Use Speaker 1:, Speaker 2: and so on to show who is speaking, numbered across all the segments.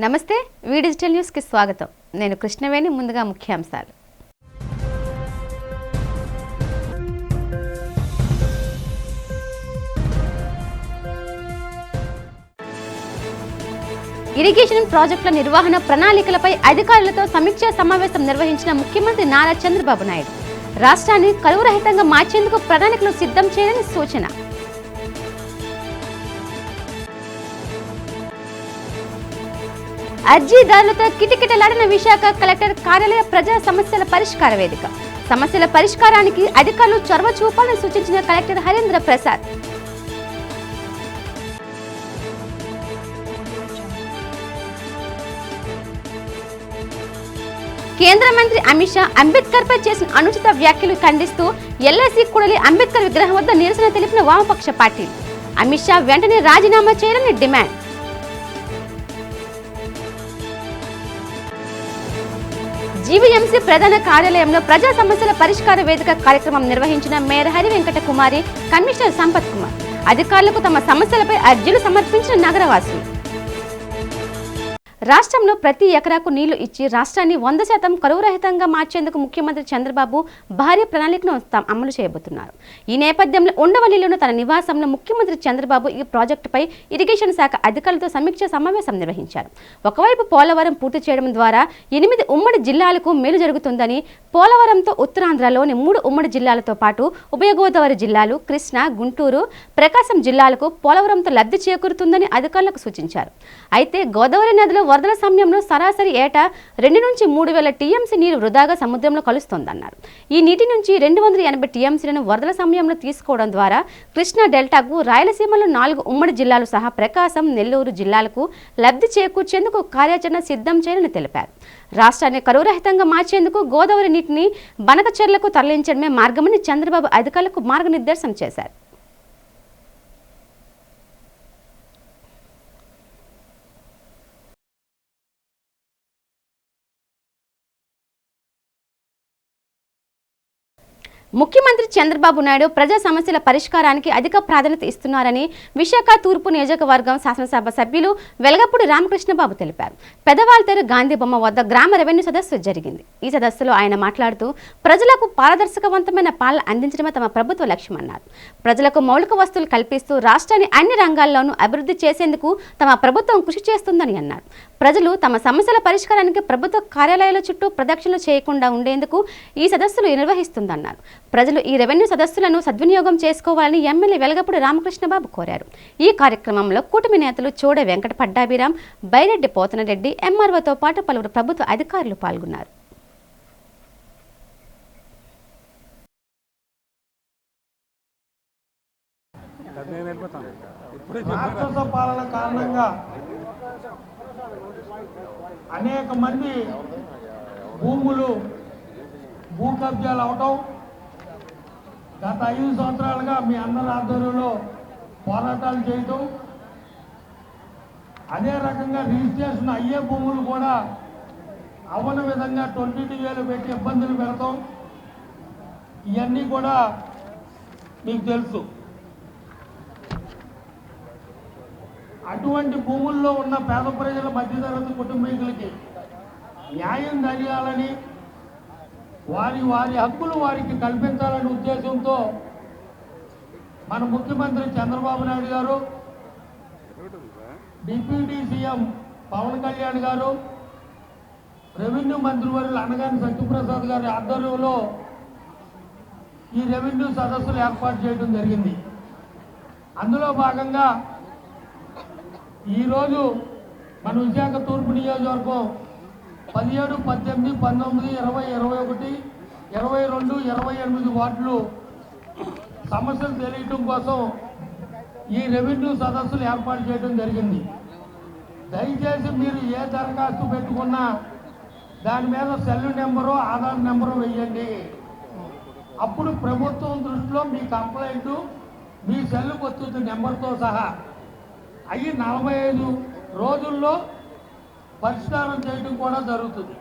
Speaker 1: నమస్తే వి digital news కి స్వాగతం. నేను కృష్ణవేణి. ముందుగా ముఖ్యాంశాలు. ఇరిగేషన్ ప్రాజెక్టుల నిర్వహణ ప్రణాళికలపై అధికారులతో సమీక్షా సమావేశం నిర్వహించిన ముఖ్యమంత్రి నారా చంద్రబాబు నాయుడు రాష్ట్రాన్ని కరువు రహితంగా మార్చేందుకు ప్రణాళికలు సిద్ధం చేయాలని సూచన. అర్జీదారులతో కిటకిటలాడిన విశాఖ కలెక్టర్ కార్యాలయ ప్రజా సమస్యల పరిష్కార వేదిక. సమస్యల పరిష్కారానికి అధికారులు చొరవ చూపాలని సూచించిన కలెక్టర్ హరీంద్ర ప్రసాద్. కేంద్ర మంత్రి అమిత్ షా అంబేద్కర్ పై చేసిన అనుచిత వ్యాఖ్యలు ఖండిస్తూ ఎల్ఐసి కూడలి అంబేద్కర్ విగ్రహం వద్ద నిరసన తెలిపిన వామపక్ష పార్టీలు. అమిత్ షా వెంటనే రాజీనామా చేయాలని డిమాండ్. జీవీఎంసీ ప్రధాన కార్యాలయంలో ప్రజా సమస్యల పరిష్కార వేదిక కార్యక్రమం నిర్వహించిన మేయర్ హరి వెంకట కుమారి, కమిషనర్ సంపత్ కుమార్. అధికారులకు తమ సమస్యలపై అర్జీలు సమర్పించిన నగరవాసులు. రాష్ట్రంలో ప్రతి ఎకరాకు నీళ్లు ఇచ్చి రాష్ట్రాన్ని 100% కరువు రహితంగా మార్చేందుకు ముఖ్యమంత్రి చంద్రబాబు భారీ ప్రణాళికను అమలు చేయబోతున్నారు. ఈ నేపథ్యంలో ఉండవల్లిలోని తన నివాసంలో ముఖ్యమంత్రి చంద్రబాబు ఈ ప్రాజెక్టుపై ఇరిగేషన్ శాఖ అధికారులతో సమీక్ష సమావేశం నిర్వహించారు. ఒకవైపు పోలవరం పూర్తి చేయడం ద్వారా 8 ఉమ్మడి జిల్లాలకు మేలు జరుగుతుందని, పోలవరంతో ఉత్తరాంధ్రలోని 3 ఉమ్మడి జిల్లాలతో పాటు ఉభయ గోదావరి జిల్లాలు, కృష్ణా, గుంటూరు, ప్రకాశం జిల్లాలకు పోలవరంతో లబ్ధి చేకూరుతుందని అధికారులకు సూచించారు. అయితే గోదావరి నదిలో వరదల సమయంలో సరాసరి ఏటా 2 నుంచి 3,000 టీఎంసీ నీరు వృధాగా సముద్రంలో కలుస్తోందన్నారు. ఈ నీటి నుంచి 280 టీఎంసీలను వరదల సమయంలో తీసుకోవడం ద్వారా కృష్ణా డెల్టాకు, రాయలసీమలో 4 ఉమ్మడి జిల్లాలు సహా ప్రకాశం, నెల్లూరు జిల్లాలకు లబ్ధి చేకూర్చేందుకు కార్యాచరణ సిద్ధం చేయాలని తెలిపారు. రాష్ట్రాన్ని కరువు రహితంగా మార్చేందుకు గోదావరి నీటిని బనకచెర్లకు తరలించడమే మార్గమని చంద్రబాబు అధికారులకు మార్గనిర్దేశం చేశారు. ముఖ్యమంత్రి చంద్రబాబు నాయుడు ప్రజా సమస్యల పరిష్కారానికి అధిక ప్రాధాన్యత ఇస్తున్నారని విశాఖ తూర్పు నియోజకవర్గం శాసనసభ సభ్యులు వెలగపూడి రామకృష్ణబాబు తెలిపారు. పెదవాల్తేరు గాంధీ బొమ్మ వద్ద గ్రామ రెవెన్యూ సదస్సు జరిగింది. ఈ సదస్సులో ఆయన మాట్లాడుతూ ప్రజలకు పారదర్శకవంతమైన పాలన అందించడమే తమ ప్రభుత్వ లక్ష్యమన్నారు. ప్రజలకు మౌలిక వస్తువులు కల్పిస్తూ రాష్ట్రాన్ని అన్ని రంగాల్లోనూ అభివృద్ధి చేసేందుకు తమ ప్రభుత్వం కృషి చేస్తుందని అన్నారు. ప్రజలు తమ సమస్యల పరిష్కారానికి ప్రభుత్వ కార్యాలయాల చుట్టూ ప్రదక్షిణలు చేయకుండా ఉండేందుకు ఈ సదస్సులు నిర్వహిస్తుందన్నారు. ప్రజలు ఈ రెవెన్యూ సదస్సులను సద్వినియోగం చేసుకోవాలని ఎమ్మెల్యే వెలగపూడి రామకృష్ణబాబు కోరారు. ఈ కార్యక్రమంలో కూటమి నేతలు చోడ వెంకట పడ్డాభిరాం, బైరెడ్డి పోతనరెడ్డి, ఎంఆర్ఓతో పాటు పలువురు ప్రభుత్వ అధికారులు పాల్గొన్నారు.
Speaker 2: అనేక మంది భూములు భూ కబ్జాలు అవటం, గత 5 సంవత్సరాలుగా మీ అందరి ఆధ్వర్యంలో పోరాటాలు చేయటం, అదే రకంగా రిజిస్ట్రేషన్ అయ్యే భూములు కూడా అవ్వని విధంగా 22,000 పెట్టి ఇబ్బందులు పెడతాం, ఇవన్నీ కూడా మీకు తెలుసు. అటువంటి భూముల్లో ఉన్న పేద ప్రజల మధ్యతరగతి కుటుంబీకులకి న్యాయం జరిగాలని, వారి హక్కులు వారికి కల్పించాలనే ఉద్దేశంతో మన ముఖ్యమంత్రి చంద్రబాబు నాయుడు గారు, డిప్యూటీ సీఎం పవన్ కళ్యాణ్ గారు, రెవెన్యూ మంత్రివర్యులు అనగాని సత్యప్రసాద్ గారి ఆధ్వర్యంలో ఈ రెవెన్యూ సదస్సులు ఏర్పాటు చేయడం జరిగింది. అందులో భాగంగా ఈరోజు మన విశాఖ తూర్పు నియోజకవర్గం 17, 18, 19, 20, 21, 22, 28 వార్డులు సమస్యలు తెలియటం కోసం ఈ రెవెన్యూ సదస్సులు ఏర్పాటు చేయడం జరిగింది. దయచేసి మీరు ఏ దరఖాస్తు పెట్టుకున్నా దాని మీద సెల్ నెంబరు, ఆధార్ నెంబరు వేయండి. అప్పుడు ప్రభుత్వం దృష్టిలో మీ కంప్లైంట్ మీ సెల్లుకు వస్తుంది నెంబర్తో సహా. అవి 45 రోజుల్లో పరిష్కారం చేయడం కూడా జరుగుతుంది.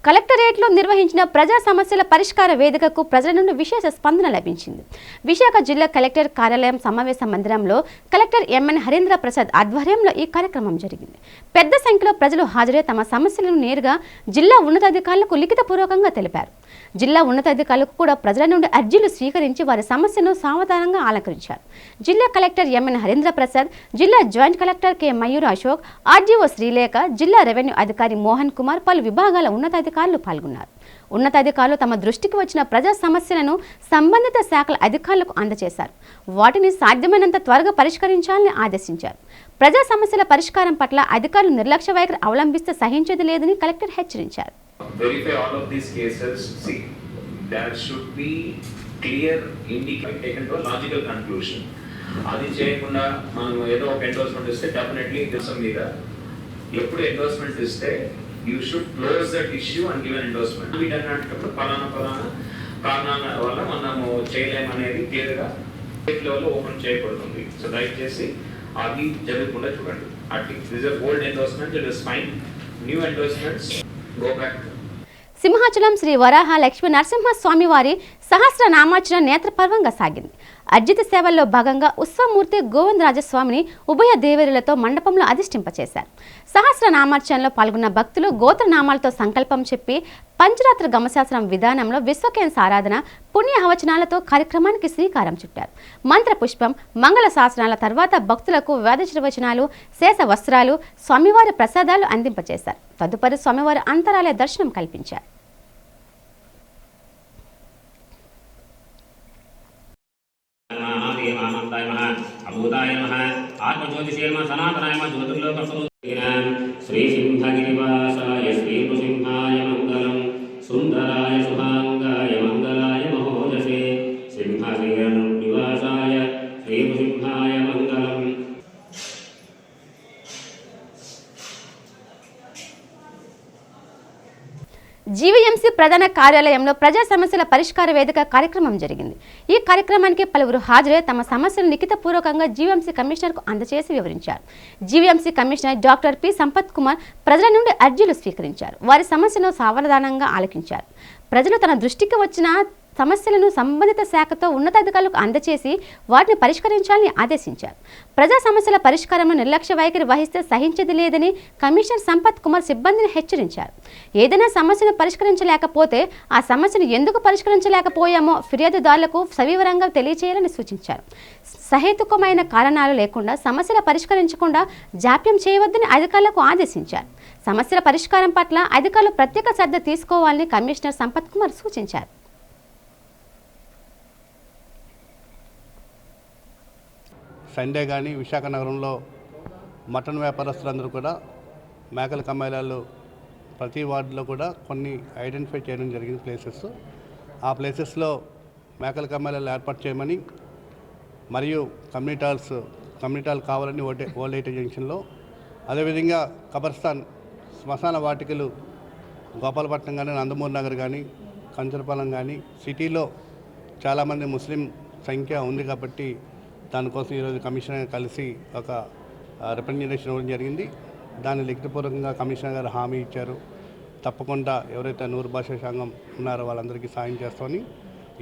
Speaker 1: కలెక్టరేట్లో నిర్వహించిన ప్రజా సమస్యల పరిష్కార వేదికకు ప్రజల నుండి విశేష స్పందన లభించింది. విశాఖ జిల్లా కలెక్టర్ కార్యాలయం సమావేశ మందిరంలో కలెక్టర్ ఎంఎన్ హరీంద్ర ప్రసాద్ ఆధ్వర్యంలో ఈ కార్యక్రమం జరిగింది. పెద్ద సంఖ్యలో ప్రజలు హాజరై తమ సమస్యలను నేరుగా జిల్లా ఉన్నతాధికారులకు లిఖితపూర్వకంగా తెలిపారు. జిల్లా ఉన్నతాధికారులకు కూడా ప్రజల నుండి అర్జీలు స్వీకరించి వారి సమస్యను సావధానంగా ఆలకరించారు. జిల్లా కలెక్టర్ ఎంఎన్ హరీంద్ర ప్రసాద్, జిల్లా joint collector K Mayur Ashok, RDO Srilekha, జిల్లా రెవెన్యూ అధికారి మోహన్ కుమార్, పలు విభాగాల ఉన్నతాధికారులు పాల్గొన్నారు. ఉన్నతాధికారులు తమ దృష్టికి వచ్చిన ప్రజా సమస్యలను సంబంధిత శాఖల అధికారులకు అందజేశారు. వాటిని సాధ్యమైనంత త్వరగా పరిష్కరించాలని ఆదేశించారు. ప్రజా సమస్యల పరిష్కారం పట్ల అధికారులు నిర్లక్ష్య వైఖరి అవలంబిస్తే సహించేది లేదని కలెక్టర్ హెచ్చరించారు.
Speaker 3: Verify all of these cases. See, there should be clear indication taken to a logical conclusion. అది చేయకుండా మనం ఏదో ఒక ఎండోర్స్మెంట్ ఇస్తే డెఫినెట్లీ దేశం మీద ఎప్పుడు ఎండోర్స్మెంట్ ఇస్తే you should close that issue and give an endorsement. వీటన్నప్పుడు పలానా కారణాల వల్ల మనము చేయలేమనేది క్లియర్గా స్టేట్ లెవెల్లో ఓపెన్ చేయబడుతుంది. సో దయచేసి అది జరగకుండా చూడండి. At least this are old endorsement, it is fine. New endorsements go back.
Speaker 1: Simhachalam Shri Varaha Lakshmi Narasimha స్వామివారి సహస్ర నామార్చన నేత్రపర్వంగా సాగింది. అర్జిత సేవల్లో భాగంగా ఉత్సవమూర్తి గోవిందరాజస్వామిని ఉభయ దేవేరులతో మండపంలో అధిష్ఠింపచేశారు. సహస్ర నామార్చనలో పాల్గొన్న భక్తులు గోత్రనామాలతో సంకల్పం చెప్పి పంచరాత్ర గమశాస్త్రం విధానంలో విశ్వకేన్ ఆరాధన, పుణ్యహవచనాలతో కార్యక్రమానికి శ్రీకారం చుట్టారు. మంత్ర పుష్పం, మంగళ శాసనాల తర్వాత భక్తులకు వేదశిరవచనాలు, శేష వస్త్రాలు, స్వామివారి ప్రసాదాలు అందింపచేశారు. తదుపరి స్వామివారి అంతరాలయ దర్శనం కల్పించారు.
Speaker 4: అభూతాయ నమః ఆత్మజ్యోతిషే నమః సనాతనాయ నమః జ్యోతిర్లోకస్వరూపిణాం శ్రీ సింహగిరివాసాయ శ్రీ నృసింహాయ మంగళం సుందరాయ శుభాంగాయ మంగళాయ మహోజసే సింహగిరినివాసాయ శ్రీ నృసింహాయ మంగళం.
Speaker 1: జీవీఎంసీ ప్రధాన కార్యాలయంలో ప్రజా సమస్యల పరిష్కార వేదిక కార్యక్రమం జరిగింది. ఈ కార్యక్రమానికి పలువురు హాజరై తమ సమస్యలు లిఖితపూర్వకంగా జీవీఎంసీ కమిషనర్కు అందజేసి వివరించారు. GVMC commissioner doctor P Sampath Kumar ప్రజల నుండి అర్జీలు స్వీకరించారు. వారి సమస్యను సావధానంగా ఆలకించారు. ప్రజలు తన దృష్టికి వచ్చిన సమస్యలను సంబంధిత శాఖతో ఉన్నతాధికారులకు అందజేసి వాటిని పరిష్కరించాలని ఆదేశించారు. ప్రజా సమస్యల పరిష్కారంలో నిర్లక్ష్య వైఖరి వహిస్తే సహించేది లేదని కమిషనర్ సంపత్ కుమార్ సిబ్బందిని హెచ్చరించారు. ఏదైనా సమస్యను పరిష్కరించలేకపోతే ఆ సమస్యను ఎందుకు పరిష్కరించలేకపోయామో ఫిర్యాదుదారులకు సవివరంగా తెలియచేయాలని సూచించారు. సహేతుకమైన కారణాలు లేకుండా సమస్యల పరిష్కరించకుండా జాప్యం చేయవద్దని అధికారులకు ఆదేశించారు. సమస్యల పరిష్కారం పట్ల అధికారులు ప్రత్యేక శ్రద్ధ తీసుకోవాలని కమిషనర్ సంపత్ కుమార్ సూచించారు.
Speaker 5: సండే కానీ విశాఖ నగరంలో మటన్ వ్యాపారస్తులందరూ కూడా మేకల కమ్మాయిలాలు ప్రతి వార్డులో కూడా కొన్ని ఐడెంటిఫై చేయడం జరిగింది ప్లేసెస్. ఆ ప్లేసెస్లో మేకల కమ్మాయిలాలు ఏర్పాటు చేయమని మరియు కమ్యూనిటీ హాల్ కావాలని ఓల్డ్ ఏజ్ జంక్షన్లో, అదేవిధంగా కబర్స్థాన్ శ్మశాన వాటికలు గోపాలపట్నం కానీ, నందమూరి నగర్ కానీ, కంచరపాలెం కానీ సిటీలో చాలామంది ముస్లిం సంఖ్య ఉంది కాబట్టి దానికోసం ఈరోజు కమిషనర్ కలిసి ఒక రిప్రజెంటేషన్ ఇవ్వడం జరిగింది. దాన్ని లిఖితపూర్వకంగా కమిషనర్ గారు హామీ ఇచ్చారు. తప్పకుండా ఎవరైతే నూరు భాషా సంఘం ఉన్నారో వాళ్ళందరికీ సాయం చేస్తామని.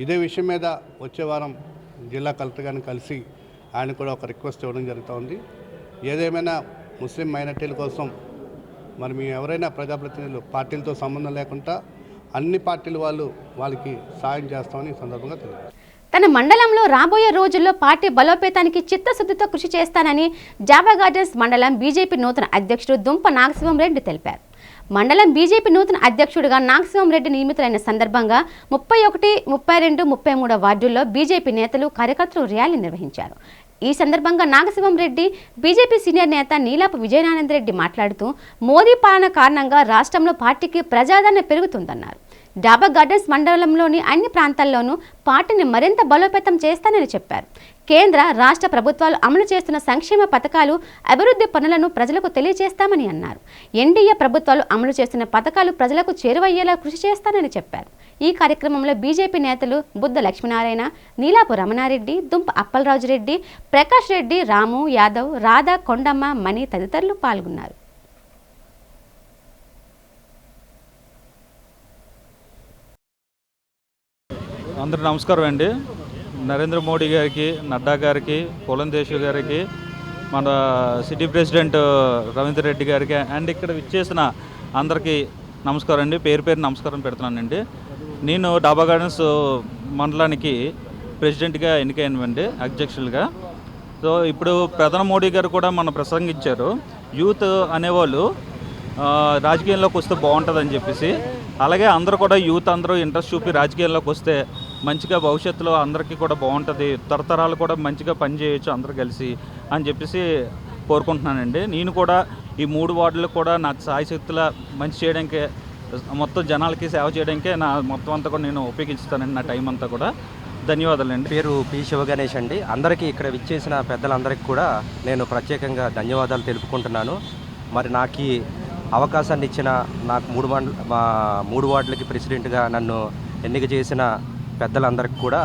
Speaker 5: ఇదే విషయం మీద వచ్చే వారం జిల్లా కలెక్టర్ గారిని కలిసి ఆయన కూడా ఒక రిక్వెస్ట్ ఇవ్వడం జరుగుతుంది. ఏదేమైనా ముస్లిం మైనార్టీల కోసం మరి మేము ఎవరైనా ప్రజాప్రతినిధులు పార్టీలతో సంబంధం లేకుండా అన్ని పార్టీల వాళ్ళకి సాయం చేస్తామని ఈ సందర్భంగా తెలియదు.
Speaker 1: తన మండలంలో రాబోయే రోజుల్లో పార్టీ బలోపేతానికి చిత్తశుద్ధితో కృషి చేస్తానని జాబా గార్డెన్స్ మండలం బీజేపీ నూతన అధ్యక్షుడు దుంప నాగశివం రెడ్డి తెలిపారు. మండలం బీజేపీ నూతన అధ్యక్షుడిగా నాగశివం రెడ్డి నియమితులైన సందర్భంగా 31, 32, 33 వార్డుల్లో బీజేపీ నేతలు, కార్యకర్తలు ర్యాలీ నిర్వహించారు. ఈ సందర్భంగా నాగశివం రెడ్డి, బీజేపీ సీనియర్ నేత నీలాపు విజయనానంద రెడ్డి మాట్లాడుతూ మోదీ పాలన కారణంగా రాష్ట్రంలో పార్టీకి ప్రజాదరణ పెరుగుతుందన్నారు. డాబా గార్డెన్స్ మండలంలోని అన్ని ప్రాంతాల్లోనూ పార్టీని మరింత బలోపేతం చేస్తానని చెప్పారు. కేంద్ర, రాష్ట్ర ప్రభుత్వాలు అమలు చేస్తున్న సంక్షేమ పథకాలు, అభివృద్ధి పనులను ప్రజలకు తెలియజేస్తామని అన్నారు. ఎన్డీఏ ప్రభుత్వాలు అమలు చేస్తున్న పథకాలు ప్రజలకు చేరువయ్యేలా కృషి చేస్తానని చెప్పారు. ఈ కార్యక్రమంలో బీజేపీ నేతలు బుద్ధ లక్ష్మీనారాయణ, నీలాపు రమణారెడ్డి, దుంప అప్పలరాజు రెడ్డి, ప్రకాష్ రెడ్డి, రాము యాదవ్, రాధా, కొండమ్మ, మణి తదితరులు పాల్గొన్నారు.
Speaker 6: అందరూ నమస్కారం అండి. నరేంద్ర మోడీ గారికి, నడ్డా గారికి, పురంధేశ్వరి గారికి, మన సిటీ ప్రెసిడెంట్ రవీంద్ర రెడ్డి గారికి అండ్ ఇక్కడ విచ్చేసిన అందరికీ నమస్కారం అండి. పేరు పేరు నమస్కారం పెడుతున్నానండి. నేను డాబా గార్డెన్స్ మండలానికి ప్రెసిడెంట్గా ఎన్నికైనవండి, అధ్యక్షులుగా. సో ఇప్పుడు ప్రధాని మోడీ గారు కూడా మన ప్రసంగించారు, యూత్ అనేవాళ్ళు రాజకీయంలోకి వస్తే బాగుంటుందని చెప్పేసి. అలాగే అందరూ కూడా యూత్ అందరూ ఇంట్రెస్ట్ చూపి రాజకీయాల్లోకి వస్తే మంచిగా భవిష్యత్తులో అందరికీ కూడా బాగుంటుంది, తరతరాలు కూడా మంచిగా పనిచేయచ్చు అందరూ కలిసి అని చెప్పేసి కోరుకుంటున్నానండి. నేను కూడా ఈ 3 వార్డులకు కూడా నాకు సాయశక్తుల మంచి చేయడానికే, మొత్తం జనాలకి సేవ చేయడానికే నా మొత్తం అంతా కూడా నేను ఉపయోగిస్తానండి, నా టైం అంతా కూడా. ధన్యవాదాలండి.
Speaker 7: పేరు పి శివగణేష్ అండి. అందరికీ ఇక్కడ విచ్చేసిన పెద్దలందరికీ కూడా నేను ప్రత్యేకంగా ధన్యవాదాలు తెలుపుకుంటున్నాను. మరి నాకు అవకాశాన్ని ఇచ్చిన, నాకు 3 వార్డులకి ప్రెసిడెంట్గా నన్ను ఎన్నిక చేసిన పెద్దలందరికీ కూడా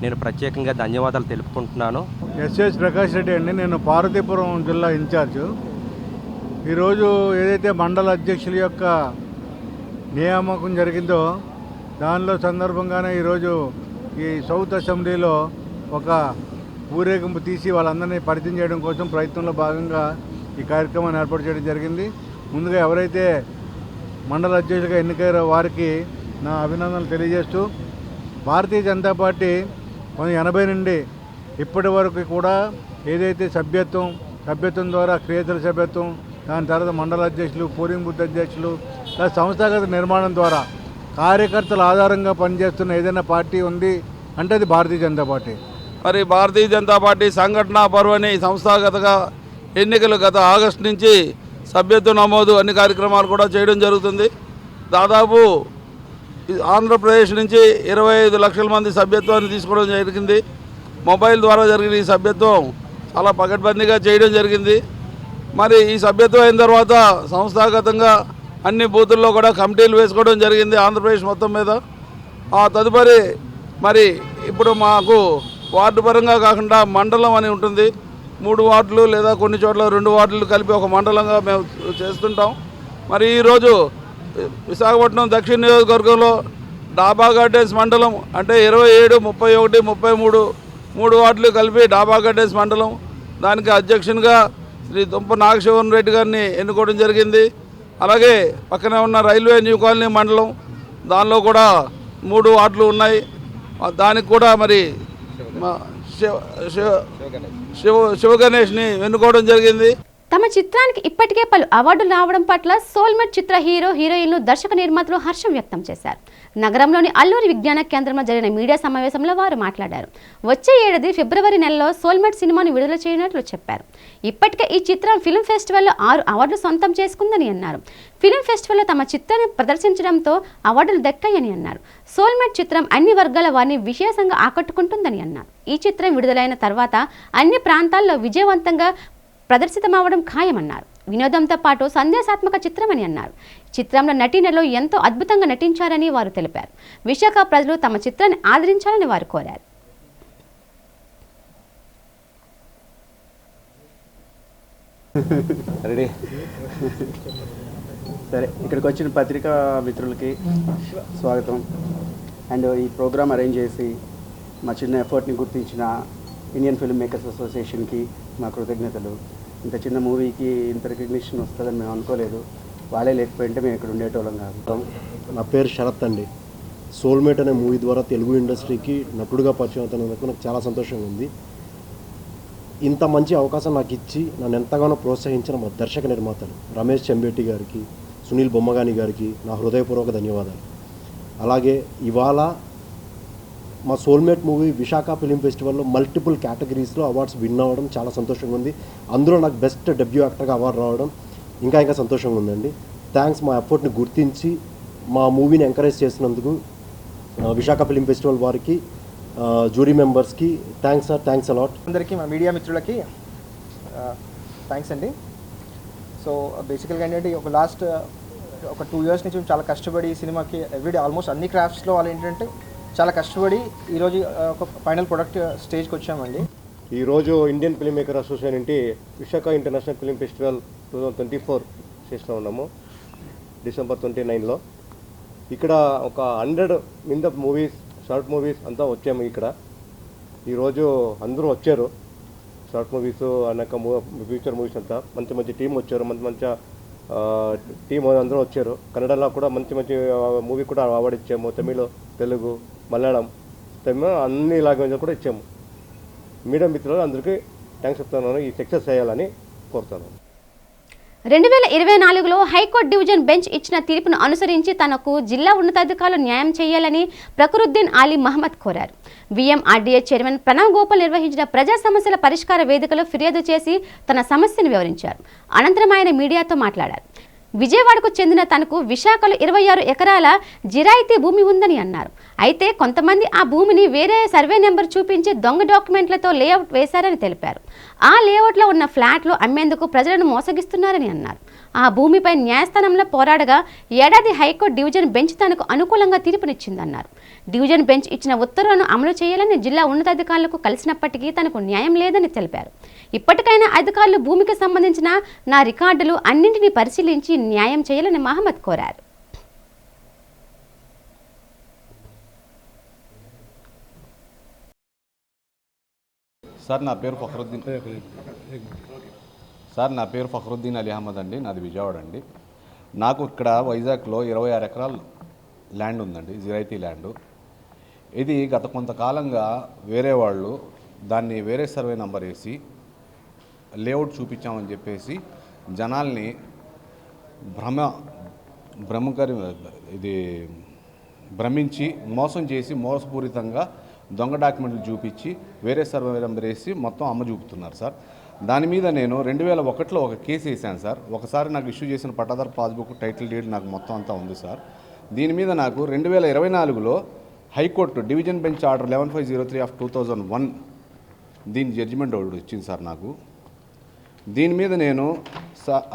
Speaker 7: నేను ప్రత్యేకంగా ధన్యవాదాలు తెలుపుకుంటున్నాను.
Speaker 8: ఎస్ఎస్ ప్రకాష్ రెడ్డి అండి. నేను పార్వతీపురం జిల్లా ఇన్ఛార్జు. ఈరోజు ఏదైతే మండల అధ్యక్షుల యొక్క నియామకం జరిగిందో దానిలో సందర్భంగానే ఈరోజు ఈ సౌత్ అసెంబ్లీలో ఒక ఊరేగింపు తీసి వాళ్ళందరినీ పరిచయం చేయడం కోసం ప్రయత్నంలో భాగంగా ఈ కార్యక్రమాన్ని ఏర్పాటు చేయడం జరిగింది. ముందుగా ఎవరైతే మండల అధ్యక్షులుగా ఎన్నికయ్యారో వారికి నా అభినందనలు తెలియజేస్తూ, భారతీయ జనతా పార్టీ 1980 నుండి ఇప్పటి వరకు కూడా ఏదైతే సభ్యత్వం ద్వారా క్రియేతల సభ్యత్వం, దాని తర్వాత మండల అధ్యక్షులు, పోలింగ్ బూత్ అధ్యక్షులు, సంస్థాగత నిర్మాణం ద్వారా కార్యకర్తల ఆధారంగా పనిచేస్తున్న ఏదైనా పార్టీ ఉంది అంటే అది భారతీయ జనతా పార్టీ.
Speaker 9: మరి భారతీయ జనతా పార్టీ సంఘటనా పర్వని సంస్థాగతగా ఎన్నికలు గత ఆగస్టు నుంచి సభ్యత్వ నమోదు అన్ని కార్యక్రమాలు కూడా చేయడం జరుగుతుంది. దాదాపు ఆంధ్రప్రదేశ్ నుంచి 25 లక్షల మంది సభ్యత్వాన్ని తీసుకోవడం జరిగింది. మొబైల్ ద్వారా జరిగిన ఈ సభ్యత్వం చాలా పకడ్బందీగా చేయడం జరిగింది. మరి ఈ సభ్యత్వం అయిన తర్వాత సంస్థాగతంగా అన్ని బూతుల్లో కూడా కమిటీలు వేసుకోవడం జరిగింది ఆంధ్రప్రదేశ్ మొత్తం మీద. ఆ తదుపరి మరి ఇప్పుడు మాకు వార్డు పరంగా కాకుండా మండలం అని ఉంటుంది. 3 వార్డులు లేదా కొన్ని చోట్ల 2 వార్డులు కలిపి ఒక మండలంగా మేము చేస్తుంటాం. మరి ఈరోజు విశాఖపట్నం దక్షిణ నియోజకవర్గంలో డాబా గార్డెన్స్ మండలం అంటే 27, 31, 33 3 వార్డులు కలిపి డాబా గార్డెన్స్ మండలం. దానికి అధ్యక్షునిగా శ్రీ దుంప నాగశివన్ రెడ్డి గారిని ఎన్నుకోవడం జరిగింది. అలాగే పక్కనే ఉన్న రైల్వే న్యూ కాలనీ మండలం, దానిలో కూడా 3 వార్డులు ఉన్నాయి. దానికి కూడా మరి శివగణేష్ని ఎన్నుకోవడం జరిగింది.
Speaker 1: తమ చిత్రానికి ఇప్పటికే పలు అవార్డులు రావడం పట్ల సోల్మేట్ చిత్ర హీరోయిన్లు, దర్శక నిర్మాతలు హర్షం వ్యక్తం చేశారు. నగరంలోని అల్లూరి విజ్ఞాన కేంద్రంలో జరిగిన మీడియా సమావేశంలో వారు మాట్లాడారు. వచ్చే ఏడాది ఫిబ్రవరి నెలలో సోల్మేట్ సినిమాను విడుదల చేయనున్నట్లు చెప్పారు. ఇప్పటికే ఈ చిత్రం ఫిల్మ్ ఫెస్టివల్లో 6 అవార్డులు సొంతం చేసుకుందని అన్నారు. ఫిల్మ్ ఫెస్టివల్లో తమ చిత్రాన్ని ప్రదర్శించడంతో అవార్డులు దక్కాయని అన్నారు. సోల్మేట్ చిత్రం అన్ని వర్గాల వారిని విశేషంగా ఆకట్టుకుంటుందని అన్నారు. ఈ చిత్రం విడుదలైన తర్వాత అన్ని ప్రాంతాల్లో విజయవంతంగా ప్రదర్శితమవడం ఖాయమన్నారు. వినోదంతో పాటు సందేశాత్మక చిత్రమని అన్నారు. చిత్రంలో నటీనటులు ఎంతో అద్భుతంగా నటించారని వారు తెలిపారు. విశాఖ ప్రజలు తమ చిత్రాన్ని ఆదరించాలని వారు కోరారు.
Speaker 10: సరే, ఇక్కడికి వచ్చిన పత్రికా మిత్రులకి స్వాగతం. అండ్ ఈ ప్రోగ్రామ్ అరేంజ్ చేసి మా చిన్న ఎఫర్ట్ని గుర్తించిన ఇండియన్ ఫిల్మ్ మేకర్స్ అసోసియేషన్కి మా కృతజ్ఞతలు. ఇంత చిన్న మూవీకి ఇంత రికగ్నిషన్ వస్తుందని మేము అనుకోలేదు. వాళ్ళే లేకపోయింటే మేము ఇక్కడ ఉండేటోళ్ళం కాదు.
Speaker 11: నా పేరు శరత్ అండి. సోల్మేట్ అనే మూవీ ద్వారా తెలుగు ఇండస్ట్రీకి నటుడుగా పరిచయం అవుతున్నందుకు నాకు చాలా సంతోషంగా ఉంది. ఇంత మంచి అవకాశం నాకు ఇచ్చి నన్ను ఎంతగానో ప్రోత్సహించిన మా దర్శక నిర్మాతలు రమేష్ చెంబేటి గారికి, సునీల్ బొమ్మగాని గారికి నా హృదయపూర్వక ధన్యవాదాలు. అలాగే ఇవాళ మా సోల్మేట్ మూవీ విశాఖ ఫిలిం ఫెస్టివల్లో మల్టిపుల్ కేటగిరీస్లో అవార్డ్స్ విన్ అవ్వడం చాలా సంతోషంగా ఉంది. అందులో నాకు బెస్ట్ డెబ్యూ యాక్టర్గా అవార్డు రావడం ఇంకా సంతోషంగా ఉందండి. థ్యాంక్స్ మా ఎఫర్ట్ని గుర్తించి మా మూవీని ఎంకరేజ్ చేసినందుకు విశాఖ ఫిలిం ఫెస్టివల్ వారికి, జూరీ మెంబర్స్కి థ్యాంక్స్ సార్, థ్యాంక్స్ అలాట్.
Speaker 10: అందరికీ మా మీడియా మిత్రులకి థ్యాంక్స్ అండి. సో బేసికల్గా ఏంటంటే లాస్ట్ 2 years నుంచి చాలా కష్టపడి ఈ సినిమాకి ఎవ్రీడే ఆల్మోస్ట్ అన్ని క్రాఫ్ట్స్లో వాళ్ళు ఏంటంటే చాలా కష్టపడి ఈరోజు ఒక ఫైనల్ ప్రొడక్ట్ స్టేజ్కి వచ్చామండి.
Speaker 11: ఈరోజు ఇండియన్ ఫిల్మ్ మేకర్ అసోసియేషన్ నుండి విశాఖ ఇంటర్నేషనల్ ఫిల్మ్ ఫెస్టివల్ 2024 చేస్తూ ఉన్నాము December 29లో. ఇక్కడ ఒక 100 మూవీస్ షార్ట్ మూవీస్ అంతా వచ్చాము ఇక్కడ. ఈరోజు అందరూ వచ్చారు, షార్ట్ మూవీస్ అనేక ఫ్యూచర్ మూవీస్ అంతా మంచి మంచి టీం వచ్చారు, మంచి టీం అందరూ వచ్చారు. కన్నడలో కూడా మంచి మూవీ కూడా అవార్డు ఇచ్చాము. తమిళ, తెలుగు, మలయాళం, అన్ని లాంగ్వేజ్ కూడా ఇచ్చాము. మీడియా మిత్రులు అందరికీ థ్యాంక్స్ చెప్తున్నాను. ఈ సక్సెస్ చేయాలని కోరుతాను.
Speaker 1: 2024లో హైకోర్టు డివిజన్ బెంచ్ ఇచ్చిన తీర్పును అనుసరించి తనకు జిల్లా ఉన్నతాధికారులు న్యాయం చేయాలని ఫక్రుద్దీన్ అలీ మహమ్మద్ కోరారు. VMRDA చైర్మన్ ప్రణవ్ గోపాల్ నిర్వహించిన ప్రజా సమస్యల పరిష్కార వేదికలో ఫిర్యాదు చేసి తన సమస్యను వివరించారు. అనంతరం ఆయన మీడియాతో మాట్లాడారు. విజయవాడకు చెందిన తనకు విశాఖలో 26 ఎకరాల జిరాయితీ భూమి ఉందని అన్నారు. అయితే కొంతమంది ఆ భూమిని వేరే సర్వే నెంబర్ చూపించి దొంగ డాక్యుమెంట్లతో లేఅవుట్ వేశారని తెలిపారు. ఆ లేఅవుట్లో ఉన్న ఫ్లాట్లు అమ్మేందుకు ప్రజలను మోసగిస్తున్నారని అన్నారు. ఆ భూమిపై న్యాయస్థానంలో పోరాడగా ఏడాది హైకోర్టు డివిజన్ బెంచ్ తనకు అనుకూలంగా తీర్పునిచ్చిందన్నారు. డివిజన్ బెంచ్ ఇచ్చిన ఉత్తర్వులను అమలు చేయాలని జిల్లా ఉన్నతాధికారులకు కలిసినప్పటికీ తనకు న్యాయం లేదని తెలిపారు. ఇప్పటికైనా అధికారులు భూమికి సంబంధించిన నా రికార్డులు అన్నింటినీ పరిశీలించి న్యాయం చేయాలని మహమ్మద్ కోరారు.
Speaker 12: సార్ నా పేరు ఫక్రుద్దీన్ అలీ అహ్మద్ అండి. నాది విజయవాడ అండి. నాకు ఇక్కడ వైజాగ్లో 26 ఎకరాలు ల్యాండ్ ఉందండి, జిరాయితీ ల్యాండు. ఇది గత కొంతకాలంగా వేరే వాళ్ళు దాన్ని వేరే సర్వే నంబర్ వేసి లేఅవుట్ చూపించామని చెప్పేసి జనాల్ని భ్రమించి మోసం చేసి మోసపూరితంగా దొంగ డాక్యుమెంట్లు చూపించి వేరే సర్వే నెంబర్ వేసి మొత్తం అమ్మ చూపుతున్నారు సార్. దాని మీద నేను 2001లో ఒక కేసు వేసాను సార్. ఒకసారి నాకు ఇష్యూ చేసిన పట్టాదారు పాస్బుక్, టైటిల్ డీడ్ నాకు మొత్తం అంతా ఉంది సార్. దీని మీద నాకు 2024లో హైకోర్టు డివిజన్ బెంచ్ ఆర్డర్ 11503/2001 దీని జడ్జిమెంట్ ఒకటి ఇచ్చింది సార్ నాకు. దీని మీద నేను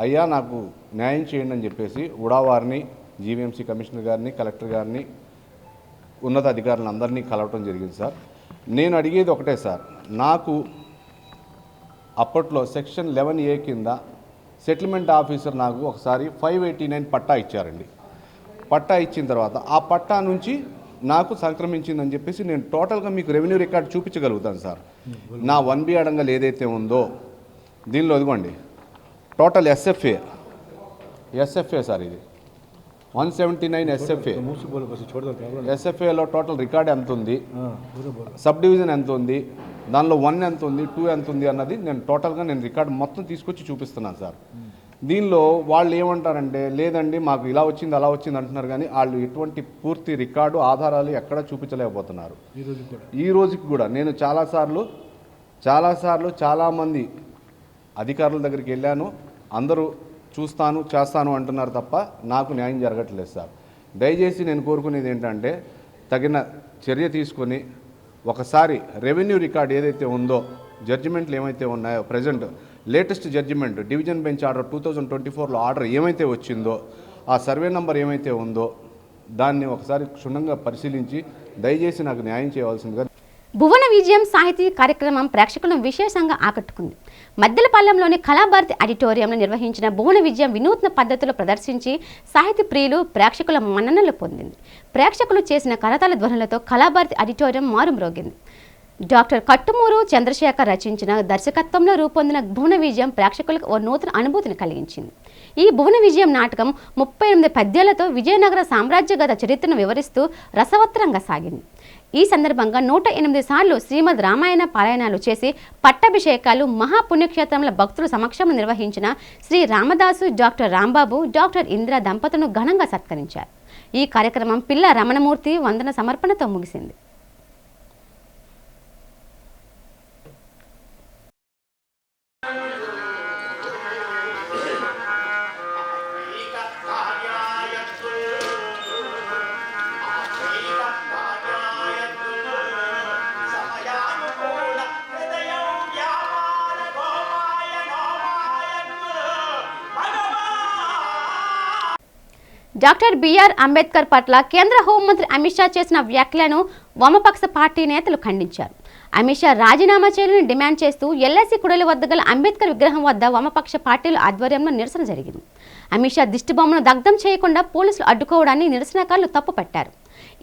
Speaker 12: అయ్యా నాకు న్యాయం చేయండి అని చెప్పేసి ఉడావారిని, జీవీఎంసీ కమిషనర్ గారిని, కలెక్టర్ గారిని, ఉన్నత అధికారులను అందరినీ కలవటం జరిగింది సార్. నేను అడిగేది ఒకటే సార్, నాకు అప్పట్లో సెక్షన్ 11A కింద సెటిల్మెంట్ ఆఫీసర్ నాకు ఒకసారి 589 పట్టా ఇచ్చారండి. పట్టా ఇచ్చిన తర్వాత ఆ పట్టా నుంచి నాకు సంక్రమించిందని చెప్పేసి నేను టోటల్గా మీకు రెవెన్యూ రికార్డ్ చూపించగలుగుతాను సార్. నా 1B అడంగల్ ఏదైతే ఉందో దీనిలో ఇదిగోండి టోటల్ ఎస్ఎఫ్ఏ సార్, ఇది 179 ఎస్ఎఫ్ఏలో టోటల్ రికార్డ్ ఎంత ఉంది, సబ్ డివిజన్ ఎంత ఉంది, దానిలో 1 ఎంత ఉంది, 2 ఎంత ఉంది అన్నది నేను టోటల్గా రికార్డు మొత్తం తీసుకొచ్చి చూపిస్తున్నాను సార్. దీనిలో వాళ్ళు ఏమంటారంటే లేదండి మాకు ఇలా వచ్చింది అలా వచ్చింది అంటున్నారు, కానీ వాళ్ళు ఎటువంటి పూర్తి రికార్డు ఆధారాలు ఎక్కడా చూపించలేకపోతున్నారు. ఈ రోజుకి కూడా నేను చాలాసార్లు చాలామంది అధికారుల దగ్గరికి వెళ్ళాను. అందరూ చూస్తాను చేస్తాను అంటున్నారు తప్ప నాకు న్యాయం జరగట్లేదు సార్. దయచేసి నేను కోరుకునేది ఏంటంటే తగిన చర్య తీసుకొని ఒకసారి రెవెన్యూ రికార్డ్ ఏదైతే ఉందో, జడ్జిమెంట్లు ఏమైతే ఉన్నాయో, present latest judgement division bench order 2024లో ఆర్డర్ ఏమైతే వచ్చిందో, ఆ సర్వే నెంబర్ ఏమైతే ఉందో దాన్ని ఒకసారి క్షుణ్ణంగా పరిశీలించి దయచేసి నాకు న్యాయం చేయవలసిందిగా.
Speaker 1: భువన విజయం సాహితీ కార్యక్రమం ప్రేక్షకులను విశేషంగా ఆకట్టుకుంది. మద్దెలపాలెంలోని కళాభారతి ఆడిటోరియంలో నిర్వహించిన భువన విజయం వినూత్న పద్ధతిలో ప్రదర్శించి సాహితీ ప్రియులు ప్రేక్షకుల మన్ననలు పొందింది. ప్రేక్షకులు చేసిన కరతాళ ధ్వనులతో కళాభారతి ఆడిటోరియం మారుమ్రోగింది. డాక్టర్ కట్టుమూరు చంద్రశేఖర్ రచించిన దర్శకత్వంలో రూపొందిన భువన విజయం ప్రేక్షకులకు ఓ నూతన అనుభూతిని కలిగించింది. ఈ భువన విజయం నాటకం 38 పద్యాలతో విజయనగర సామ్రాజ్యగత చరిత్రను వివరిస్తూ రసవత్తరంగా సాగింది. ఈ సందర్భంగా 108 సార్లు శ్రీమద్ రామాయణ పారాయణాలు చేసి పట్టాభిషేకాలు మహాపుణ్యక్షేత్రంలో భక్తుల సమక్షంలో నిర్వహించిన శ్రీ రామదాసు, డాక్టర్ రాంబాబు, డాక్టర్ ఇంద్ర దంపతులను ఘనంగా సత్కరించారు. ఈ కార్యక్రమం పిల్ల రమణమూర్తి వందన సమర్పణతో ముగిసింది. డాక్టర్ బిఆర్ అంబేద్కర్ పట్ల కేంద్ర హోంమంత్రి అమిత్ షా చేసిన వ్యాఖ్యలను వామపక్ష పార్టీ నేతలు ఖండించారు. అమిత్ షా రాజీనామా చేయాలని డిమాండ్ చేస్తూ ఎల్ఐసి కుడలి వద్ద గల అంబేద్కర్ విగ్రహం వద్ద వామపక్ష పార్టీల ఆధ్వర్యంలో నిరసన జరిగింది. అమిత్ షా దిష్టిబొమ్మను దగ్ధం చేయకుండా పోలీసులు అడ్డుకోవడాన్ని నిరసనకారులు తప్పుపట్టారు.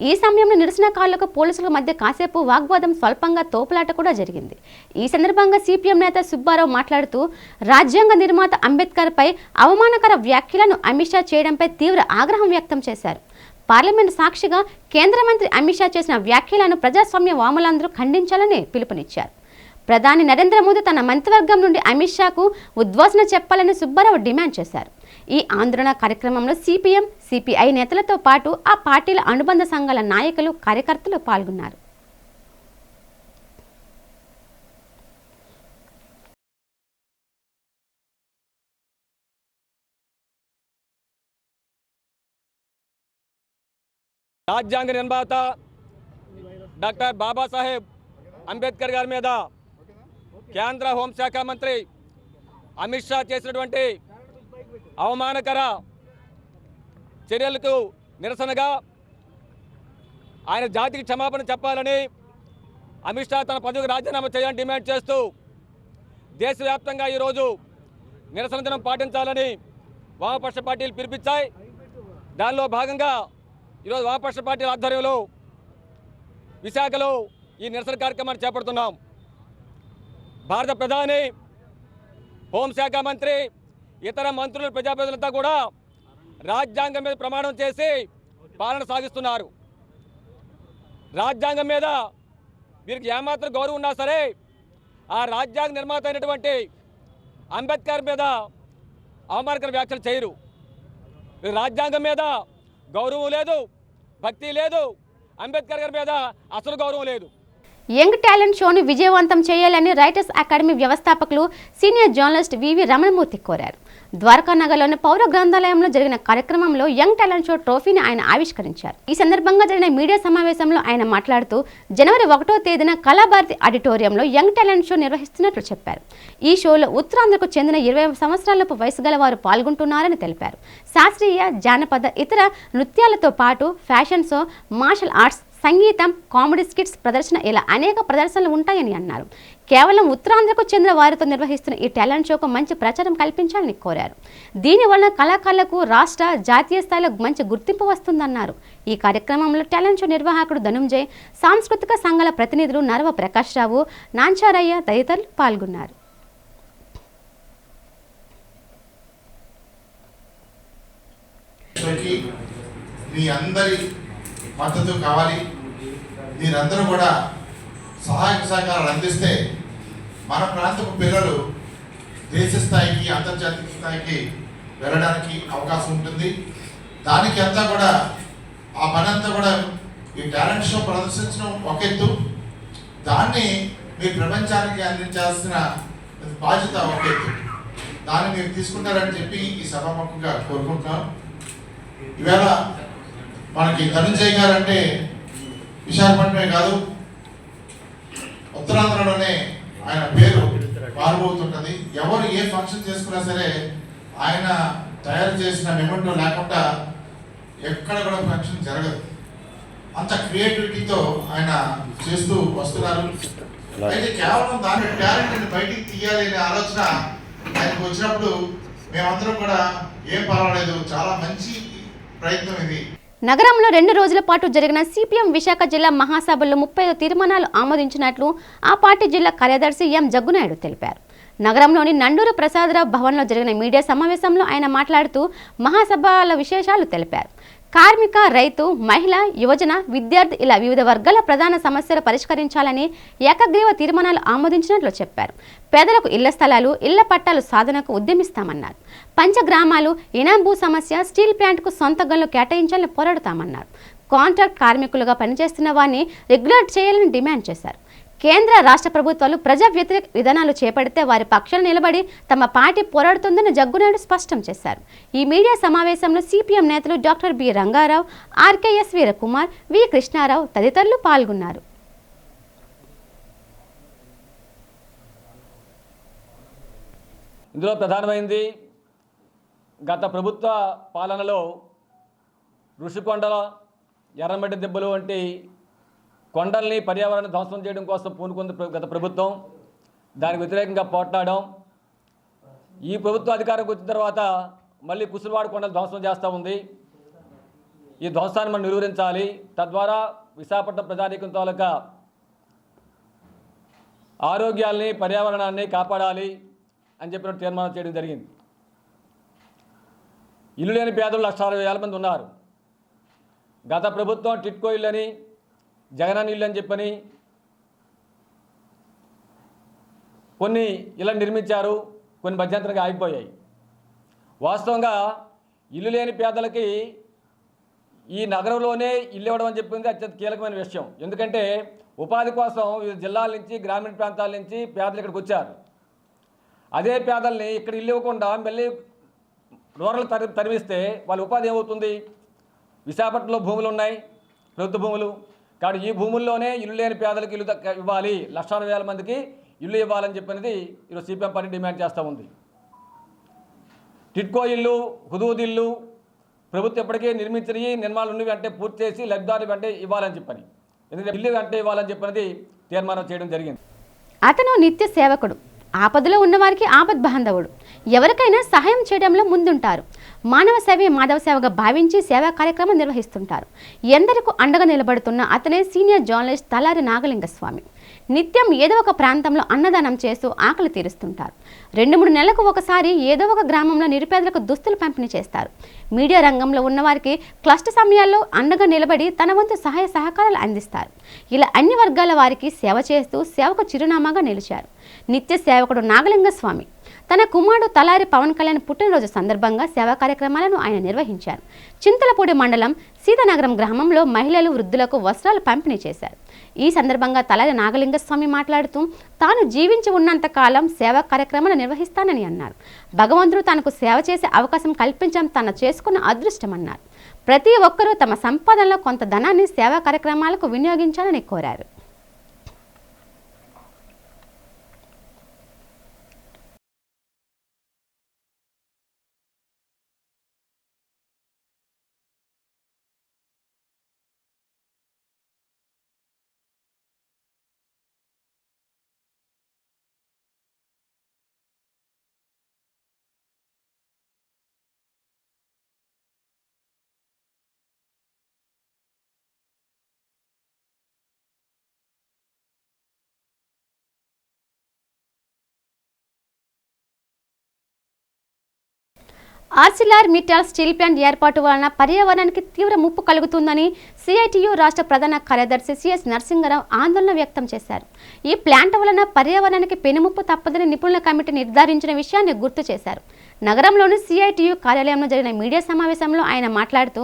Speaker 1: ఈ సమయంలో నిరసనకారులకు పోలీసుల మధ్య కాసేపు వాగ్వాదం, స్వల్పంగా తోపులాట కూడా జరిగింది. ఈ సందర్భంగా సిపిఎం నేత సుబ్బారావు మాట్లాడుతూ రాజ్యాంగ నిర్మాత అంబేద్కర్పై అవమానకర వ్యాఖ్యలను అమిత్ షా చేయడంపై తీవ్ర ఆగ్రహం వ్యక్తం చేశారు. పార్లమెంటు సాక్షిగా కేంద్ర మంత్రి అమిత్ షా చేసిన వ్యాఖ్యలను ప్రజాస్వామ్య వాములందరూ ఖండించాలని పిలుపునిచ్చారు. ప్రధాని నరేంద్ర మోదీ తన మంత్రివర్గం నుండి అమిత్ షాకు ఉద్వాసన చెప్పాలని సుబ్బారావు డిమాండ్ చేశారు. ఈ ఆందోళన కార్యక్రమంలో సిపిఎం, సిపిఐ నేతలతో పాటు ఆ పార్టీల అనుబంధ సంఘాల నాయకులు, కార్యకర్తలు పాల్గొన్నారు.
Speaker 13: రాజ్యాంగ నిర్మాత డాక్టర్ బాబాసాహెబ్ అంబేద్కర్ గారి మీద కేంద్ర హోంశాఖ మంత్రి అమిత్ షా చేసినటువంటి అవమానకర చర్యలకు నిరసనగా ఆయన జాతికి క్షమాపణ చెప్పాలని అమిత్ షా తన పదవికి రాజీనామా చేయాలని డిమాండ్ చేస్తూ దేశవ్యాప్తంగా ఈరోజు నిరసన దినం పాటించాలని వామపక్ష పార్టీలు పిలిపించాయి. దానిలో భాగంగా ఈరోజు వామపక్ష పార్టీల ఆధ్వర్యంలో విశాఖలో ఈ నిరసన కార్యక్రమాన్ని చేపడుతున్నాం. భారత ప్రధాని, హోంశాఖ మంత్రి, ఇతర మంత్రులు, ప్రజాప్రతినిధులంతా కూడా రాజ్యాంగం మీద ప్రమాణం చేసి పాలన సాగిస్తున్నారు. రాజ్యాంగం మీద వీరికి ఏమాత్రం గౌరవం ఉన్నా సరే ఆ రాజ్యాంగ నిర్మాత అయినటువంటి అంబేద్కర్ మీద అవమానకర వ్యాఖ్యలు చేయరు. రాజ్యాంగం మీద గౌరవం లేదు, భక్తి లేదు, అంబేద్కర్ గారి మీద అసలు గౌరవం లేదు.
Speaker 1: యంగ్ టాలెంట్ షోను విజయవంతం చేయాలని రైటర్స్ అకాడమీ వ్యవస్థాపకులు సీనియర్ జర్నలిస్ట్ వివి రమణమూర్తి కోరారు. ద్వారకా నగర్లోని పౌర గ్రంథాలయంలో జరిగిన కార్యక్రమంలో యంగ్ టాలెంట్ షో ట్రోఫీని ఆయన ఆవిష్కరించారు. ఈ సందర్భంగా జరిగిన మీడియా సమావేశంలో ఆయన మాట్లాడుతూ జనవరి 1వ తేదీన కళాభారతి ఆడిటోరియంలో యంగ్ టాలెంట్ షో నిర్వహిస్తున్నట్లు చెప్పారు. ఈ షోలో ఉత్తరాంధ్రకు చెందిన 20 సంవత్సరాలపు వయసు గల వారు పాల్గొంటున్నారని తెలిపారు. శాస్త్రీయ, జానపద, ఇతర నృత్యాలతో పాటు ఫ్యాషన్ షో, మార్షల్ ఆర్ట్స్, సంగీతం, కామెడీ స్కిట్స్ ప్రదర్శన ఇలా అనేక ప్రదర్శనలు ఉంటాయని అన్నారు. కేవలం ఉత్తరాంధ్రకు చెందిన వారితో నిర్వహిస్తున్న ఈ టాలెంట్ షోకు మంచి ప్రచారం కల్పించాలని కోరారు. దీనివల్ల కళాకారులకు రాష్ట్ర, జాతీయ స్థాయిలో మంచి గుర్తింపు వస్తుందన్నారు. ఈ కార్యక్రమంలో టాలెంట్ షో నిర్వాహకుడు ధనుంజయ్, సాంస్కృతిక సంఘాల ప్రతినిధులు నరవ ప్రకాష్ రావు, నాంచారయ్య తదితరులు పాల్గొన్నారు.
Speaker 14: మీ అందరి మద్దతు కావాలి. మీరందరూ కూడా సహాయక సహకారాలు అందిస్తే మన ప్రాంతపు పిల్లలు దేశ స్థాయికి, అంతర్జాతీయ స్థాయికి వెళ్ళడానికి అవకాశం ఉంటుంది. దానికి అంతా కూడా ఆ పని అంతా కూడా ఈ టాలెంట్ షో ప్రదర్శించడం ఒక ఎత్తు, దాన్ని మీరు ప్రపంచానికి అందించాల్సిన బాధ్యత ఒక ఎత్తు. దాన్ని మీరు తీసుకుంటారని చెప్పి ఈ సభాముఖంగా కోరుకుంటున్నాం. ఈవేళ మనకి ధనుంజయ్ గారు అంటే విశాఖపట్నమే కాదు, ఉత్తరాంధ్రలోనే ఆయన పేరు మారిపోతుంటుంది. ఎవరు ఏ ఫంక్షన్ చేసుకున్నా సరే ఆయన తయారు చేసిన మెమెంటో లేకుండా ఎక్కడ కూడా ఫంక్షన్ జరగదు. అంత క్రియేటివిటీతో ఆయన చేస్తూ వస్తున్నారు. అయితే కేవలం దాని టాలెంట్ని బయటికి తీయాలి అనే ఆలోచన ఆయనకు వచ్చినప్పుడు మేమందరం కూడా ఏం పర్వాలేదు, చాలా మంచి ప్రయత్నం ఇది.
Speaker 1: నగరంలో 2 రోజుల పాటు జరిగిన సిపిఎం విశాఖ జిల్లా మహాసభల్లో 35 తీర్మానాలు ఆమోదించినట్లు ఆ పార్టీ జిల్లా కార్యదర్శి ఎం జగ్గునాయుడు తెలిపారు. నగరంలోని నండూరు ప్రసాదరావు భవన్లో జరిగిన మీడియా సమావేశంలో ఆయన మాట్లాడుతూ మహాసభల విశేషాలు తెలిపారు. కార్మిక, రైతు, మహిళ, యువజన, విద్యార్థి ఇలా వివిధ వర్గాల ప్రధాన సమస్యలు పరిష్కరించాలని ఏకగ్రీవ తీర్మానాలు ఆమోదించినట్లు చెప్పారు. పేదలకు ఇళ్ల స్థలాలు, ఇళ్ల పట్టాలు సాధనకు ఉద్యమిస్తామన్నారు. పంచగ్రామాలు, ఇనాం భూ సమస్య, స్టీల్ ప్లాంట్కు సొంత గనులు కేటాయించాలని పోరాడతామన్నారు. కాంట్రాక్ట్ కార్మికులుగా పనిచేస్తున్న వారిని రెగ్యులేట్ చేయాలని డిమాండ్ చేశారు. కేంద్ర, రాష్ట్ర ప్రభుత్వాలు ప్రజా వ్యతిరేక విధానాలు చేపడితే వారి పక్షాన నిలబడి తమ పార్టీ పోరాడుతుందని జగ్గునాయుడు స్పష్టం చేశారు. ఈ మీడియా సమావేశంలో సిపిఎం నేతలు doctor B Rangarao, RKS Veerakumar, V Krishnarao తదితరులు పాల్గొన్నారు.
Speaker 13: ఇందులో ప్రధానమైంది గత ప్రభుత్వ పాలనలో ఋషికొండల, ఎర్రమట్టి దెబ్బలు వంటి కొండల్ని పర్యావరణ ధ్వంసం చేయడం కోసం పూనుకుంది గత ప్రభుత్వం. దానికి వ్యతిరేకంగా పోట్లాడడం. ఈ ప్రభుత్వం అధికారంకి వచ్చిన తర్వాత మళ్ళీ కుసులవాడ కొండలు ధ్వంసం చేస్తూ ఉంది. ఈ ధ్వంసాన్ని మనం నిలువరించాలి. తద్వారా విశాఖపట్నం ప్రజానీకం తాలూకా ఆరోగ్యాల్ని పర్యావరణాన్ని కాపాడాలి అని చెప్పిన తీర్మానం చేయడం జరిగింది. ఇల్లు లేని పేదలు 1,60,000 మంది ఉన్నారు. గత ప్రభుత్వం టిట్కో ఇల్లని జగనన్న ఇల్లు అని చెప్పని కొన్ని ఇళ్ళ నిర్మించారు, కొన్ని మధ్యంతరంగా ఆగిపోయాయి. వాస్తవంగా ఇల్లు లేని పేదలకి ఈ నగరంలోనే ఇల్లు ఇవ్వడం అని చెప్పింది అత్యంత కీలకమైన విషయం. ఎందుకంటే ఉపాధి కోసం వివిధ జిల్లాల నుంచి గ్రామీణ ప్రాంతాల నుంచి పేదలు ఇక్కడికి వచ్చారు. అదే పేదల్ని ఇక్కడ ఇల్లు ఇవ్వకుండా మళ్ళీ రూరల్ తరిమిస్తే వాళ్ళ ఉపాధి ఏమవుతుంది? విశాఖపట్నంలో భూములు ఉన్నాయి, ప్రభుత్వ భూములు. కాబట్టి ఈ భూముల్లోనే ఇల్లు లేని పేదలకు ఇల్లు ఇవ్వాలి, 1,60,000 మందికి ఇల్లు ఇవ్వాలని చెప్పినది ఈరోజు సిపిఎం పార్టీ డిమాండ్ చేస్తూ ఉంది. టిట్కో ఇల్లు, హుదూద్ ఇల్లు ప్రభుత్వం ఎప్పటికీ నిర్మించినవి, నిర్మాణాలు ఉన్నవి అంటే పూర్తి చేసి లబ్ధిదారులు వెంటే ఇవ్వాలని చెప్పని, ఎందుకంటే ఇల్లు వెంటే ఇవ్వాలని చెప్పినది తీర్మానం చేయడం జరిగింది.
Speaker 1: అతను నిత్య సేవకుడు, ఆపదలో ఉన్నవారికి ఆపద్ బాంధవుడు, ఎవరికైనా సహాయం చేయడంలో ముందుంటారు. మానవ సేవే మాధవ సేవగా భావించి సేవా కార్యక్రమం నిర్వహిస్తుంటారు. ఎందరికీ అండగా నిలబడుతున్న అతనే సీనియర్ జర్నలిస్ట్ తలారి నాగలింగస్వామి. నిత్యం ఏదో ఒక ప్రాంతంలో అన్నదానం చేస్తూ ఆకలి తీరుస్తుంటారు. 2-3 నెలలకు ఒకసారి ఏదో ఒక గ్రామంలో నిరుపేదలకు దుస్తులు పంపిణీ చేస్తారు. మీడియా రంగంలో ఉన్నవారికి క్లిష్ట సమయాల్లో అండగా నిలబడి తన వంతు సహాయ సహకారాలు అందిస్తారు. ఇలా అన్ని వర్గాల వారికి సేవ చేస్తూ సేవకు చిరునామాగా నిలిచారు నిత్య సేవకుడు నాగలింగస్వామి. తన కుమారుడు తలారి పవన్ కళ్యాణ్ పుట్టినరోజు సందర్భంగా సేవా కార్యక్రమాలను ఆయన నిర్వహించారు. చింతలపూడి మండలం సీతానగరం గ్రామంలో మహిళలు, వృద్ధులకు వస్త్రాలు పంపిణీ చేశారు. ఈ సందర్భంగా తలారి నాగలింగస్వామి మాట్లాడుతూ తాను జీవించి ఉన్నంత కాలం సేవా కార్యక్రమాలు నిర్వహిస్తానని అన్నారు. భగవంతుడు తనకు సేవ చేసే అవకాశం కల్పించడం తన చేసుకున్న అదృష్టమన్నారు. ప్రతి ఒక్కరూ తమ సంపాదనలో కొంత ధనాన్ని సేవా కార్యక్రమాలకు వినియోగించాలని కోరారు. ఆర్సిలార్ మిట్టల్ స్టీల్ ప్లాంట్ ఏర్పాటు వలన పర్యావరణానికి తీవ్ర ముప్పు కలుగుతుందని సిఐటియు రాష్ట్ర ప్రధాన కార్యదర్శి సిఎస్ నరసింగరావు ఆందోళన వ్యక్తం చేశారు. ఈ ప్లాంట్ వలన పర్యావరణానికి పెనుముప్పు తప్పదని నిపుణుల కమిటీ నిర్ధారించిన విషయాన్ని గుర్తు చేశారు. నగరంలోని సిఐటియు కార్యాలయంలో జరిగిన మీడియా సమావేశంలో ఆయన మాట్లాడుతూ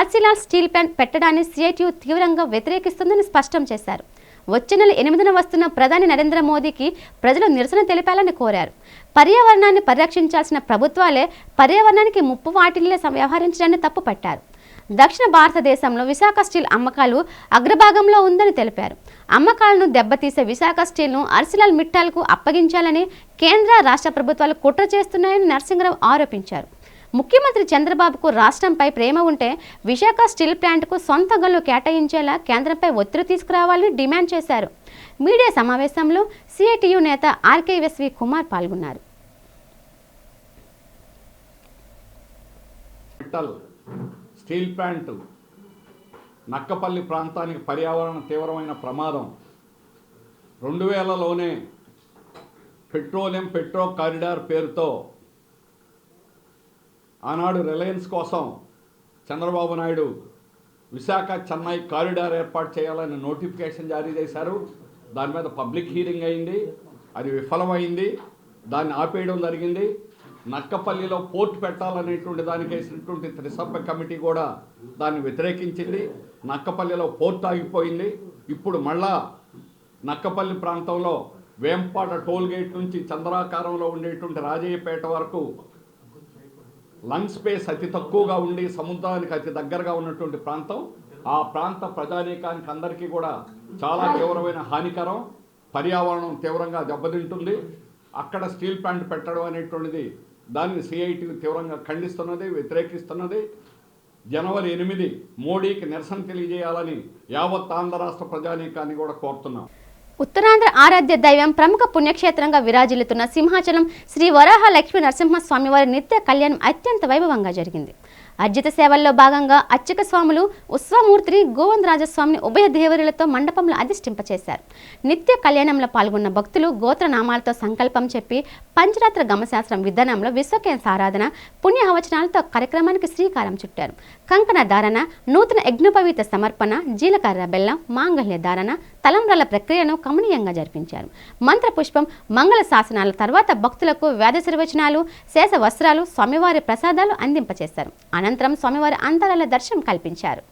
Speaker 1: ఆర్సిలార్ స్టీల్ ప్లాంట్ పెట్టడాన్ని సిఐటియు తీవ్రంగా వ్యతిరేకిస్తుందని స్పష్టం చేశారు. వచ్చే నెల 8న వస్తున్న ప్రధాని నరేంద్ర మోదీకి ప్రజలు నిరసన తెలిపాలని కోరారు. పర్యావరణాన్ని పరిరక్షించాల్సిన ప్రభుత్వాలే పర్యావరణానికి ముప్పు వాటిల్లే వ్యవహరించడాన్ని తప్పుపట్టారు. దక్షిణ భారతదేశంలో విశాఖ స్టీల్ అమ్మకాలు అగ్రభాగంలో ఉందని తెలిపారు. అమ్మకాలను దెబ్బతీసే విశాఖ స్టీల్ను ఆర్సిలార్ మిట్టల్కు అప్పగించాలని కేంద్ర, రాష్ట్ర ప్రభుత్వాలు కుట్ర చేస్తున్నాయని నరసింగరావు ఆరోపించారు. ముఖ్యమంత్రి చంద్రబాబుకు రాష్ట్రంపై ప్రేమ ఉంటే విశాఖ స్టీల్ ప్లాంట్కు సొంత గనులు కేటాయించేలా కేంద్రంపై ఒత్తిడి తీసుకురావాలని డిమాండ్ చేశారు. మీడియా సమావేశంలో సిఐటియు నేత ఆర్కేఎస్వి కుమార్ పాల్గొన్నారు.
Speaker 15: స్టీల్ ప్లాంట్ నక్కపల్లి ప్రాంతానికి పర్యావరణ తీవ్రమైన ప్రమాదం. 2000లోనే పెట్రో కారిడార్ పేరుతో ఆనాడు రిలయన్స్ కోసం చంద్రబాబు నాయుడు విశాఖ చెన్నై కారిడార్ ఏర్పాటు చేయాలని నోటిఫికేషన్ జారీ చేశారు. దాని మీద పబ్లిక్ హీరింగ్ అయింది, అది విఫలమైంది, దాన్ని ఆపేయడం జరిగింది. నక్కపల్లిలో పోర్ట్ పెట్టాలనేటువంటి దానికి వేసినటువంటి త్రిసభ్య కమిటీ కూడా దాన్ని వ్యతిరేకించింది. నక్కపల్లిలో పోర్ట్ ఆగిపోయింది. ఇప్పుడు మళ్ళా నక్కపల్లి ప్రాంతంలో వేంపాట టోల్ గేట్ నుంచి చంద్రాకారంలో ఉండేటువంటి రాజయ్యపేట వరకు లంగ్ స్పేస్ అతి తక్కువగా ఉండి సముద్రానికి అతి దగ్గరగా ఉన్నటువంటి ప్రాంతం. ఆ ప్రాంత ప్రజానీకానికి అందరికీ కూడా చాలా తీవ్రమైన హానికరం. పర్యావరణం తీవ్రంగా దెబ్బతింటుంది. అక్కడ స్టీల్ ప్లాంట్ పెట్టడం అనేటువంటిది దాన్ని సిఐటి తీవ్రంగా ఖండిస్తున్నది, వ్యతిరేకిస్తున్నది. జనవరి 8 మోడీకి నిరసన తెలియజేయాలని యావత్ ఆంధ్ర రాష్ట్ర ప్రజానీకాన్ని కూడా కోరుతున్నాం.
Speaker 1: ఉత్తరాంధ్ర ఆరాధ్య దైవం, ప్రముఖ పుణ్యక్షేత్రంగా విరాజిల్లుతున్న సింహాచలం శ్రీ వరాహ లక్ష్మీ నరసింహస్వామి వారి నిత్య కళ్యాణం అత్యంత వైభవంగా జరిగింది. అర్జిత సేవల్లో భాగంగా అర్చక స్వాములు ఉత్సవమూర్తిని గోవిందరాజస్వామిని ఉభయ దేవరులతో మండపంలో అధిష్ఠింపచేశారు. నిత్య కళ్యాణంలో పాల్గొన్న భక్తులు గోత్రనామాలతో సంకల్పం చెప్పి పంచరాత్ర గమశాస్త్రం విధానంలో విశ్వకేశ ఆరాధన పుణ్యహవచనాలతో కార్యక్రమానికి శ్రీకారం చుట్టారు. కంకణ ధారణ, నూతన యజ్ఞోపవీత సమర్పణ, జీలకర్ర బెల్లం, మాంగళ్య ధారణ, తలంబ్రాల ప్రక్రియను కమనీయంగా జరిపించారు. మంత్రపుష్పం, మంగళ శాసనాల తర్వాత భక్తులకు వేదశిర్వచనాలు, శేష వస్త్రాలు, స్వామివారి ప్రసాదాలు అందింపచేశారు. అనంతరం స్వామివారి అంతరాల దర్శనం కల్పించారు.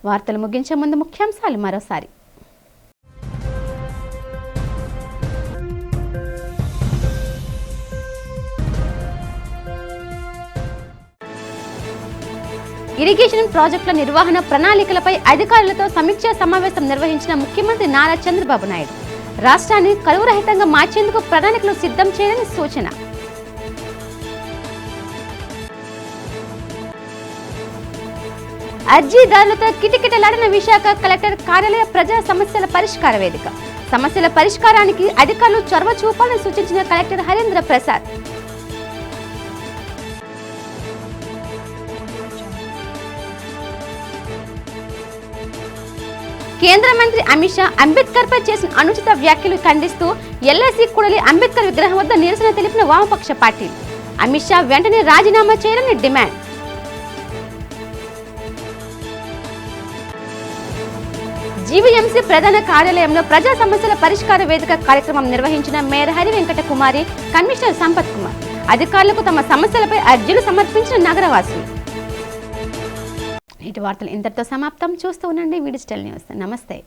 Speaker 1: వార్తలు ముగించే ముందు ముఖ్యాంశాలు మరోసారి. ఇరిగేషన్ ప్రాజెక్టుల నిర్వహణ ప్రణాళికలపై అధికారులతో సమీక్షా సమావేశం నిర్వహించిన ముఖ్యమంత్రి నారా చంద్రబాబు నాయుడు. రాష్ట్రాన్ని కరువు రహితంగా మార్చేందుకు ప్రణాళికలు సిద్ధం చేయాలని సూచన. అర్జీదారులతో కిటకిటలాడిన విశాఖ కలెక్టర్ కార్యాలయ ప్రజా సమస్యల పరిష్కార వేదిక. సమస్యల పరిష్కారానికి అధికారులు చొరవ చూపాలని సూచించిన కలెక్టర్ హరీంద్ర ప్రసాద్. కేంద్ర మంత్రి అమిత్ షా అంబేద్కర్ పై చేసిన అనుచిత వ్యాఖ్యలు ఖండిస్తూ ఎల్ఐసి కూడలి అంబేద్కర్ విగ్రహం వద్ద నిరసన తెలిపిన వామపక్ష పార్టీలు. అమిత్ షా వెంటనే రాజీనామా చేయాలని డిమాండ్. జీవీఎంసీ ప్రధాన కార్యాలయంలో ప్రజా సమస్యల పరిష్కార వేదిక కార్యక్రమం నిర్వహించిన మేయర్ హరి వెంకట కుమారి, కమిషనర్ సంపత్ కుమార్. అధికారులకు తమ సమస్యలపై అర్జీలు సమర్పించిన నగరవాసులు. నేటి వార్తలు ఇంతటితో సమాప్తం. చూస్తూ ఉండండి డిజిటల్ న్యూస్. నమస్తే.